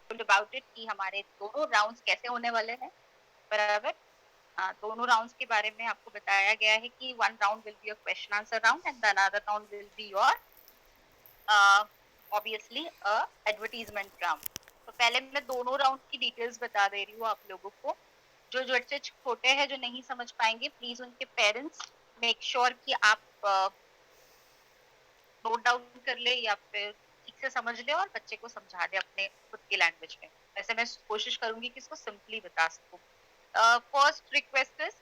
Told about it कि हमारे दोनों राउंड्स कैसे होने वाले हैं, बराबर? दोनों राउंड्स के बारे में आपको बताया गया है कि one round will be a question answer round and the another round will be your obviously a advertisement round. तो पहले मैं दोनों राउंड की डिटेल्स बता दे रही हूँ आप लोगों को। जो बच्चे छोटे हैं, जो नहीं समझ पाएंगे, प्लीज उनके पेरेंट्स मेक श्योर कि आप नोट डाउन कर ले या फिर ठीक से समझ ले और बच्चे को समझा दे अपने खुद की लैंग्वेज में। वैसे मैं कोशिश करूंगी कि इसको सिंपली बता सकूं। फर्स्ट रिक्वेस्ट इज,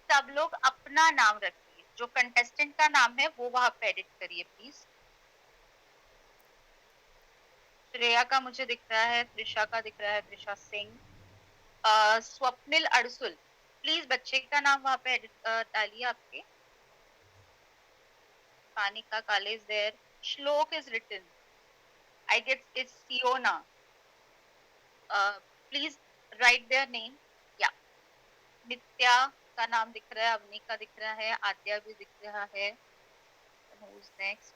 सब लोग अपना नाम रखिए, जो कंटेस्टेंट का नाम है वो वहां पे एडिट करिए प्लीज। श्रेया का मुझे दिख रहा है, त्रिशा का दिख रहा है, त्रिशा सिंह। स्वप्निल अड़सुल, प्लीज बच्चे का नाम वहां पे एडिट डालिए आपके। Kanika Kale is there, Shlok is written, I get it's Siona, please write their name. या नित्या का नाम दिख रहा है, अवनी का दिख रहा है, आद्या भी दिख रहा है। Who's next?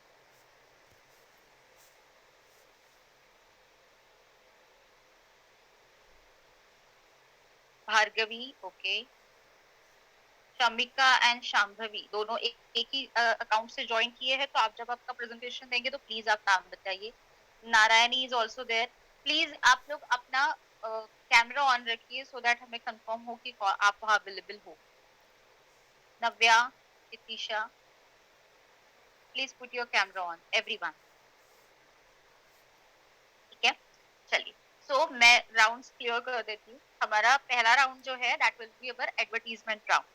Bhargavi, okay. Shamika and Shambhavi दोनों एक ही अकाउंट से ज्वाइन किए हैं, तो आप जब आपका प्रेजेंटेशन देंगे तो प्लीज आप नाम बताइए। Narayani is also there. Please आप लोग अपना कैमरा ऑन रखिए सो दैट हमें कंफर्म हो कि आप वहां अवेलेबल हो। Navya, Itisha, please put your camera on everyone. ठीक है, चलिए। सो मैं राउंड्स क्लियर कर देती हूँ। हमारा पहला राउंड जो है that will be our advertisement round.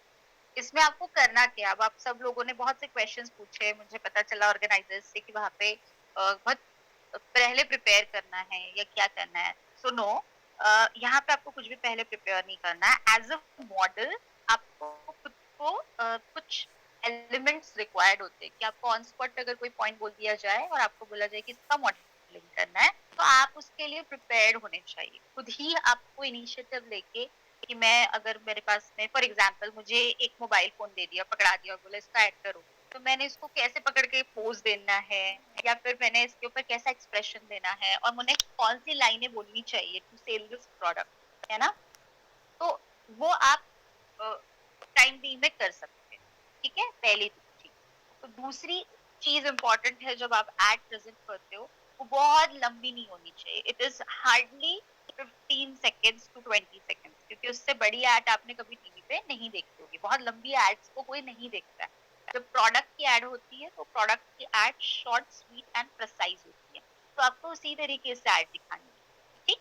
इसमें आपको करना क्या, अब आप सब लोगों ने बहुत से क्वेश्चंस पूछे, मुझे पता चला ऑर्गेनाइजर्स से कि वहां पे बहुत पहले प्रिपेयर करना है या क्या करना है। सो नो, यहाँ पे आपको कुछ भी पहले प्रिपेयर नहीं करना है। एज अ मॉडल आपको खुद को कुछ एलिमेंट्स रिक्वायर्ड होते हैं कि आपको ऑन स्पॉट अगर कोई पॉइंट बोल दिया जाए और आपको बोला जाए कि इसका मॉडलिंग करना है, तो आप उसके लिए प्रिपेयर्ड होने चाहिए। खुद ही आपको इनिशिएटिव लेके कि मैं, अगर मेरे पास में फॉर एग्जांपल मुझे एक मोबाइल फोन दे दिया, पकड़ा दिया और बोला इसका एक्ट करो, तो मैंने इसको कैसे पकड़ के पोज देना है या फिर मैंने इसके ऊपर कैसा एक्सप्रेशन देना है और मुझे कौन सी लाइनें बोलनी चाहिए टू सेल दिस प्रोडक्ट, है ना? तो वो आप टाइम बीइंग में कर सकते हैं। ठीक है, पहली चीज। तो दूसरी चीज इंपॉर्टेंट है, जब आप एड प्रेजेंट करते हो वो बहुत लंबी नहीं होनी चाहिए। It is hardly 15 seconds to 20 seconds, क्योंकि उससे बड़ी एड आपने कभी टीवी पे नहीं देखी होगी। बहुत लंबी एड्स को कोई नहीं देखता है। जब प्रोडक्ट की एड होती है तो प्रोडक्ट की ad short, sweet and precise होती है। तो आपको उसी तरीके से एड दिखानी है। ठीक,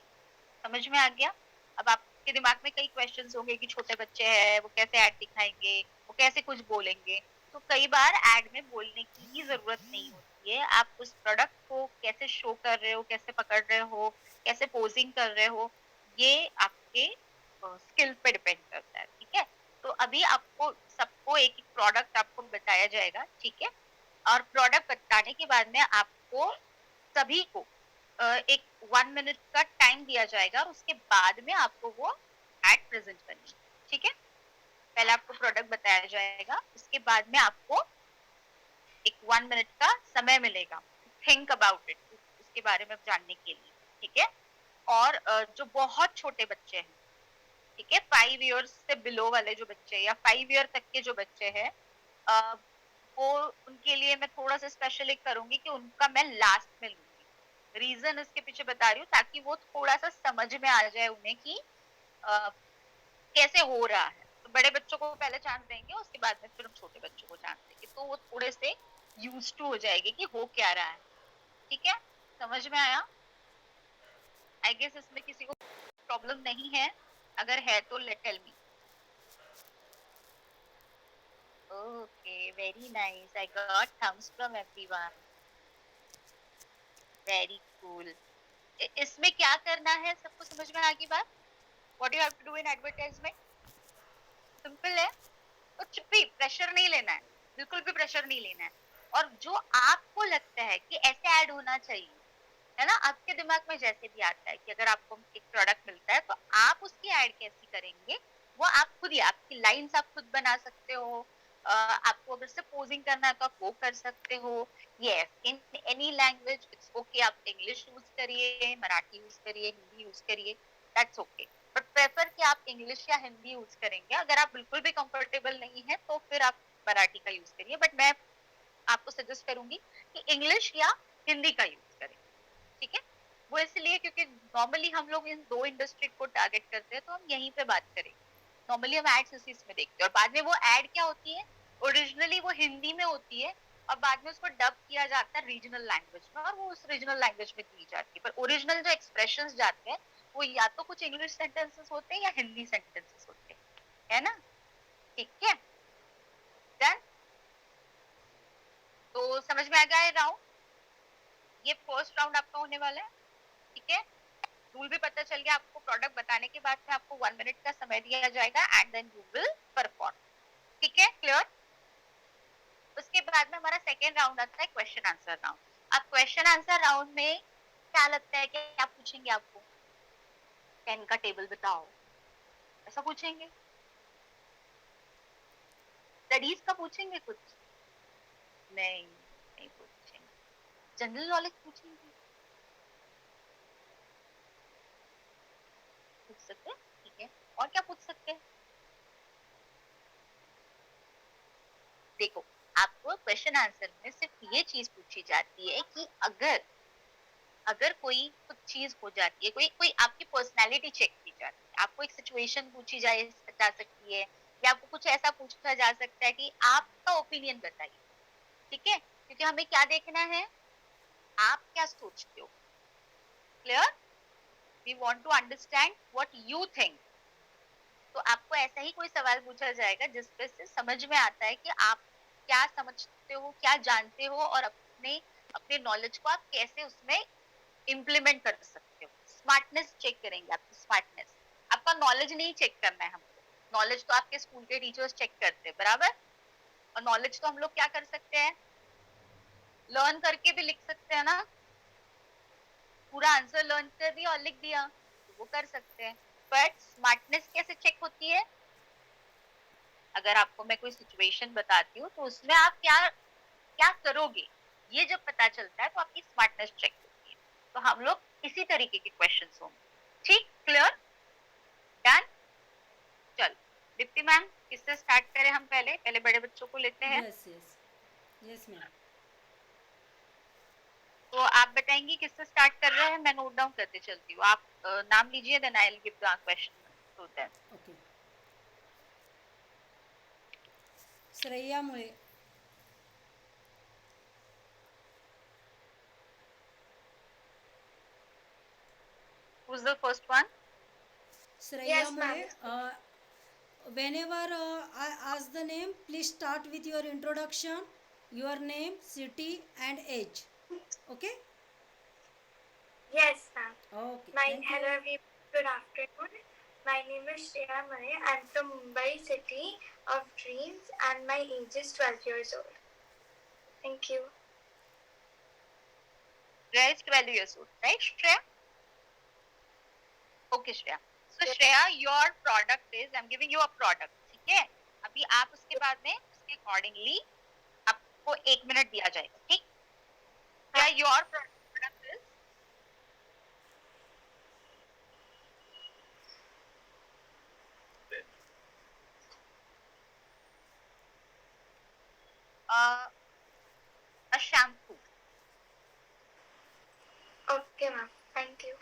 समझ में आ गया? अब आपके दिमाग में कई क्वेश्चंस होंगे कि छोटे बच्चे हैं, वो कैसे ऐड दिखाएंगे, वो कैसे कुछ बोलेंगे। तो कई बार ऐड में बोलने की ही जरूरत नहीं होती है। आप उस प्रोडक्ट को कैसे शो कर रहे हो, कैसे पकड़ रहे हो, कैसे पोजिंग कर रहे हो, ये आपके स्किल पे डिपेंड करता है। ठीक है, तो अभी आपको सबको एक एक प्रोडक्ट आपको बताया जाएगा। ठीक है, और प्रोडक्ट बताने के बाद में आपको सभी को एक 1 मिनट का टाइम दिया जाएगा और उसके बाद में आपको वो एड प्रेजेंट करनी है। ठीक है, पहले आपको प्रोडक्ट बताया जाएगा, उसके बाद में आपको एक 1 मिनट का समय मिलेगा थिंक अबाउट इट, उसके बारे में जानने के लिए। ठीक है, और जो बहुत छोटे बच्चे हैं, ठीक है, 5 ईयर्स से बिलो वाले जो बच्चे या 5 ईयर तक के जो बच्चे हैं, वो उनके लिए मैं थोड़ा सा स्पेशल एक करूंगी कि उनका मैं लास्ट में लूंगी। रीजन इसके पीछे बता रही हूँ ताकि वो थोड़ा सा समझ में आ जाए उन्हें कि कैसे हो रहा है। तो बड़े बच्चों को पहले चांस देंगे, उसके बाद में फिर हम छोटे बच्चों को चांस देंगे, तो वो थोड़े से यूज टू हो जाएंगे कि हो क्या रहा है। ठीक है, समझ में आया? आई गेस इसमें किसी को प्रॉब्लम नहीं है, अगर है तो let tell me. Okay, very nice, I got thumbs from everyone, very cool. इसमें क्या करना है, सबको समझ में आ गई बात? What you have to do in advertisement, simple है। कुछ भी प्रेशर नहीं लेना है, बिल्कुल भी प्रेशर नहीं लेना है। और जो आपको लगता है कि ऐसे ऐड होना चाहिए, है ना, आपके दिमाग में जैसे भी आता है कि अगर आपको एक प्रोडक्ट मिलता है तो आप उसकी ऐड कैसी करेंगे, वो आप खुद ही, आपकी लाइंस आप खुद बना सकते हो, आपको अगर से पोजिंग करना है तो आप वो कर सकते हो। Yes, in any language it's okay. आप इंग्लिश यूज करिए, मराठी यूज करिए, हिंदी यूज करिए, दैट्स ओके। बट प्रेफर कि आप इंग्लिश या हिंदी यूज करेंगे। अगर आप बिल्कुल भी कंफर्टेबल नहीं है तो फिर आप मराठी का यूज करिए, बट मैं आपको सजेस्ट करूंगी कि इंग्लिश या हिंदी का यूज करें। ठीक है, वो इसलिए क्योंकि नॉर्मली हम लोग इन दो इंडस्ट्री को टारगेट करते हैं, तो हम यहीं पे बात करेंगे। नॉर्मली हम एड्स इसी में देखते हैं, और बाद में वो एड क्या होती है, ओरिजिनली वो हिंदी में होती है और बाद में उसको डब किया जाता है रीजनल लैंग्वेज में, और वो उस रीजनल लैंग्वेज में दी जाती है। पर ओरिजिनल जो एक्सप्रेशंस जाते हैं वो या तो कुछ इंग्लिश सेंटेंसेस होते हैं या हिंदी सेंटेंसेस होते हैं, है ना? ठीक है, डन। तो समझ में आ गया ये राउंड? ये फर्स्ट राउंड आपका होने वाला है। ठीक है, रूल भी पता चल गया आपको। प्रोडक्ट बताने के बाद में आपको 1 मिनट का समय दिया जाएगा and then you will perform. ठीक है, क्लियर? उसके बाद में हमारा सेकेंड राउंड आता है क्वेश्चन आंसर राउंड। अब क्वेश्चन आंसर राउंड में क्या लगता है कि क्या पूछेंगे आपको? 10 का टेबल बताओ, ऐसा पूछेंगे? स्टडीज का पूछेंगे कुछ? नहीं, नहीं पूछेंगे। जनरल नॉलेज पूछेंगे? पूछ सकते हैं, ठीक है। और क्या पूछ सकते हैं? देखो, आपको क्वेश्चन आंसर में सिर्फ ये चीज पूछी जाती है कि अगर अगर कोई कुछ चीज हो जाती है, कोई कोई आपकी पर्सनालिटी चेक की जाती है, आपको एक सिचुएशन पूछी जा सकती है, या आपको कुछ ऐसा पूछा जा सकता है कि आपका ओपिनियन बताइए। ठीक है, क्योंकि हमें क्या देखना है, आप क्या सोचते हो। Clear? We want to understand what you think. तो आपको ऐसा ही कोई सवाल पूछा जाएगा जिसपे से समझ में आता है कि आप क्या समझते हो, क्या जानते हो, और अपने अपने नॉलेज को आप कैसे उसमें इम्प्लीमेंट कर सकते हो। स्मार्टनेस चेक करेंगे, आपकी स्मार्टनेस। आपका नॉलेज नहीं चेक करना है हमको। नॉलेज तो आपके स्कूल के टीचर्स चेक करते हैं, बराबर। और नॉलेज तो हम लोग क्या कर सकते हैं, लर्न करके भी लिख सकते हैं ना। पूरा आंसर लर्न कर दिया और लिख दिया, तो वो कर सकते हैं। बट स्मार्टनेस कैसे चेक होती है? अगर आपको मैं कोई सिचुएशन बताती हूँ तो उसमें आप क्या क्या करोगे, ये जब पता चलता है तो आपकी स्मार्टनेस चेक होती है। तो हम लोग इसी तरीके के क्वेश्चंस होंगे। ठीक, क्लियर, डन। चलो दीप्ति मैम, किससे स्टार्ट करें हम? पहले पहले बड़े बच्चों को लेते हैं। Yes yes yes ma'am. तो आप बताएंगी किससे स्टार्ट कर रहे हैं? मैं नोट डाउन करते चलती हूँ। आप नाम लीजिए, then I will give the question to them. Okay, Shreya Mule. Who is the first one? Shreya Yes, Mule, ma'am. whenever I ask the name, please start with your introduction, your name, city and age. Okay? Yes, ma'am. Okay, My thank you. hello, everyone. Good afternoon. My name is Shreya Mane. I'm from Mumbai City of Dreams, and my age is 12 years old. Thank you. Shreya is 12 years old, right, Shreya? Okay, Shreya. So Yes. Shreya, your product is, I'm giving you a product, ठीक है? अभी आप उसके बाद में उसके accordingly आपको 1 minute दिया जाएगा, ठीक? क्या your product is a shampoo? Okay, ma'am. Thank you.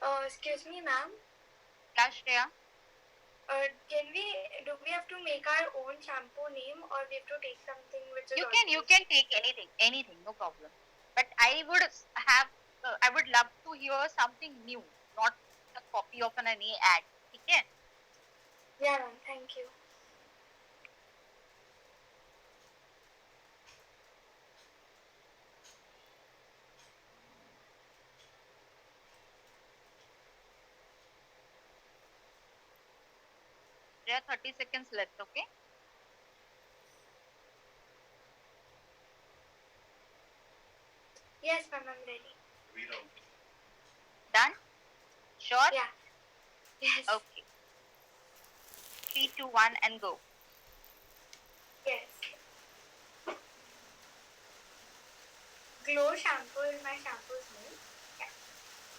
Excuse me, ma'am. Yeah, Shreya. Do we have to make our own shampoo name, or we have to take something which is You already... can take anything, no problem. But I would love to hear something new, not a copy of any ad. ठीक है? Yeah, ma'am. Thank you. There are 30 seconds left, okay? Yes, ma'am. I'm ready. Done? Sure? Yeah. Yes. Okay. 3, 2, 1, and go. Yes. Glow shampoo is my shampoo's name. Yeah.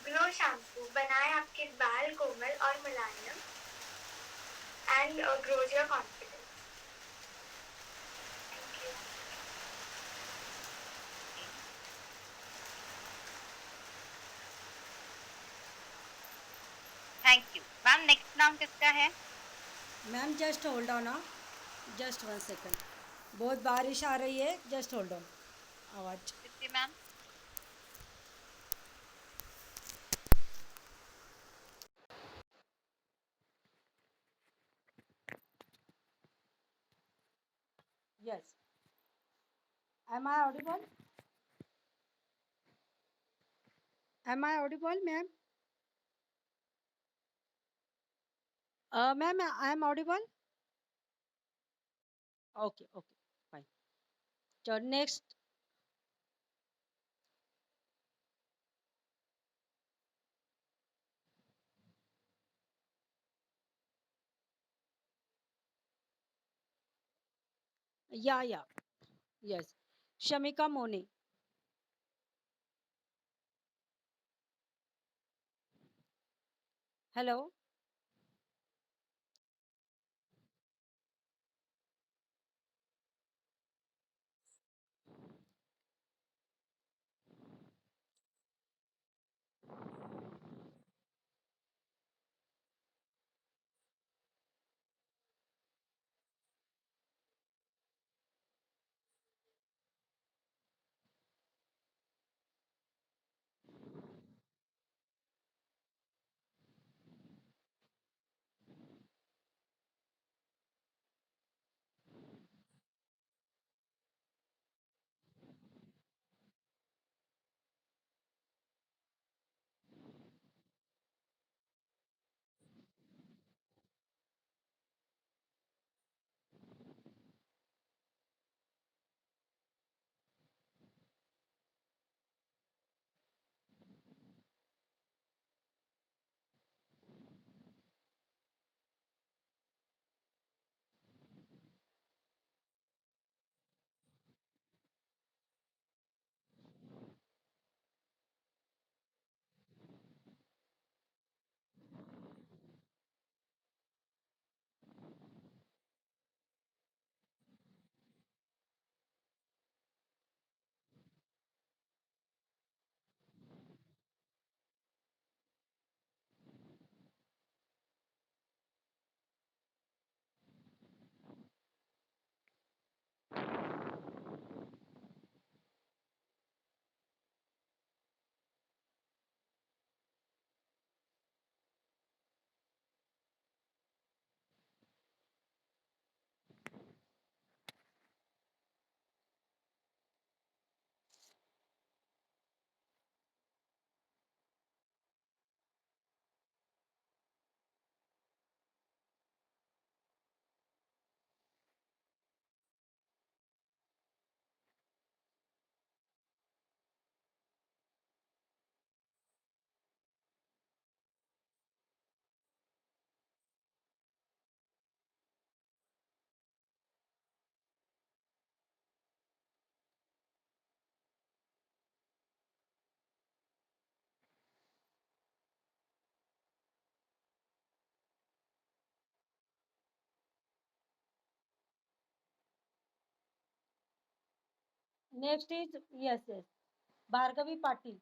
Glow shampoo बनाए आपके बाल कोमल और मुलायम and grows your confidence. Thank you. Thank you ma'am. Next नाम किसका है? Ma'am just hold on. Just 1 second. बहुत बारिश आ रही है, जस्ट होल्ड ऑन. आवाज़. किसकी ma'am? Yes. Am I audible? Am I audible ma'am? Ma'am I am audible? Okay okay fine. चलो next. Yeah yes. Shamika Mone. Hello. Next is yes yes. Bhargavi Patil.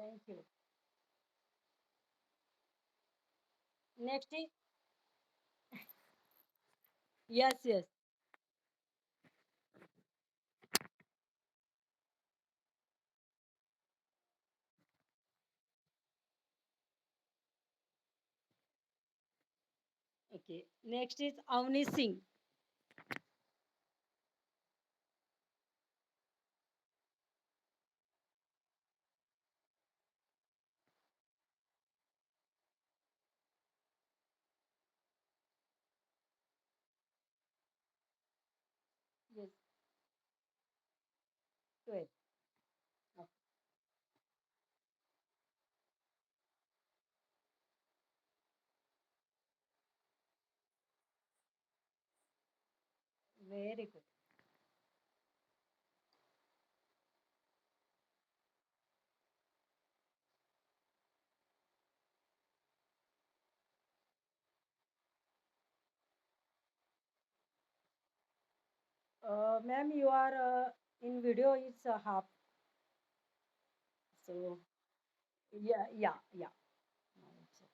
Thank you. Next is yes, yes. Okay. Next is Avni Singh. Yes, 12. Okay. Very good. Ma'am, you are in video. It's a half. So yeah, yeah, yeah. No, it's okay.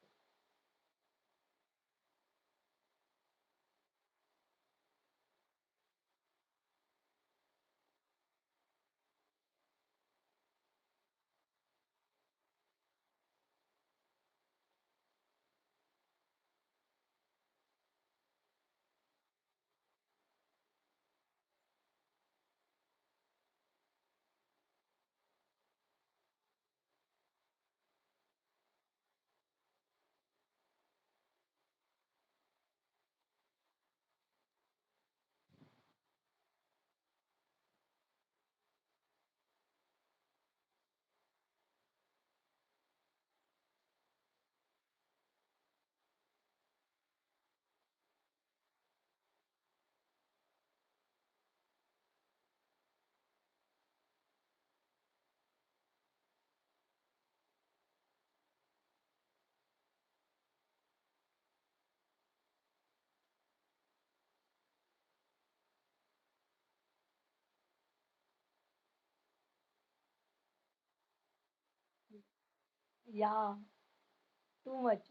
Yeah, too much.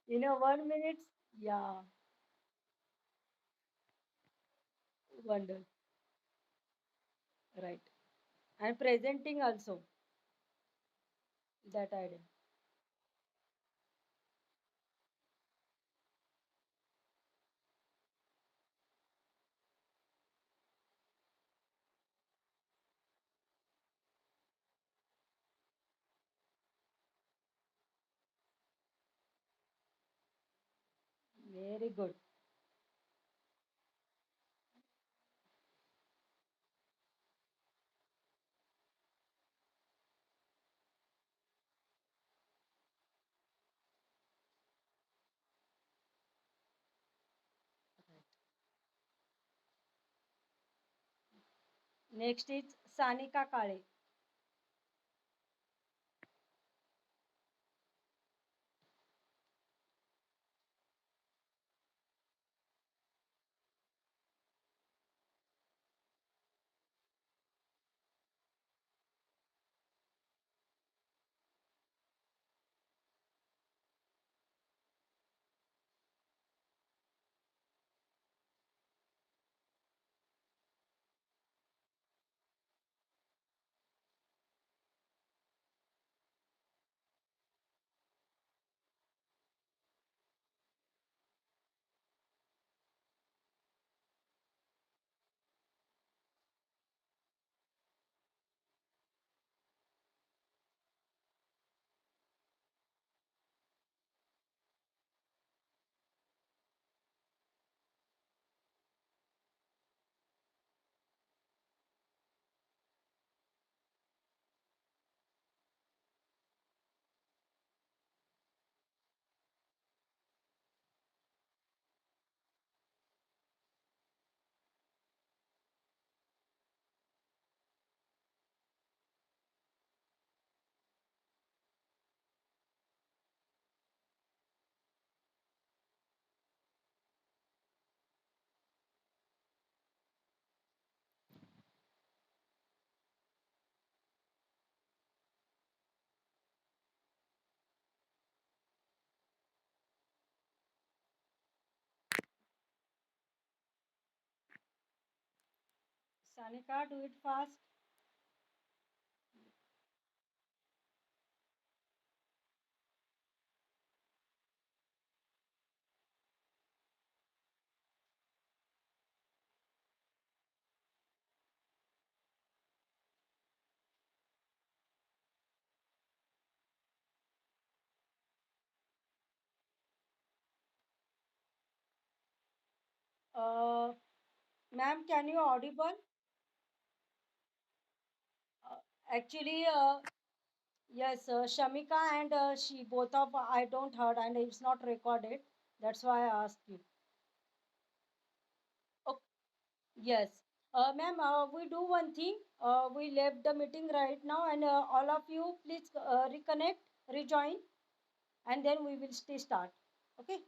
In a 1 minute. Yeah, wonder. Right. And presenting also that idea. Very good. Next is Sanika Kale. Sanika, do it fast. Uh, Ma'am, can you audible? Uh, Actually, yes, Shamika and she both of I don't heard and it's not recorded. That's why I asked you. Oh, yes. Ma'am, we do one thing. We left the meeting right now, and all of you please reconnect, rejoin, and then we will start. Okay.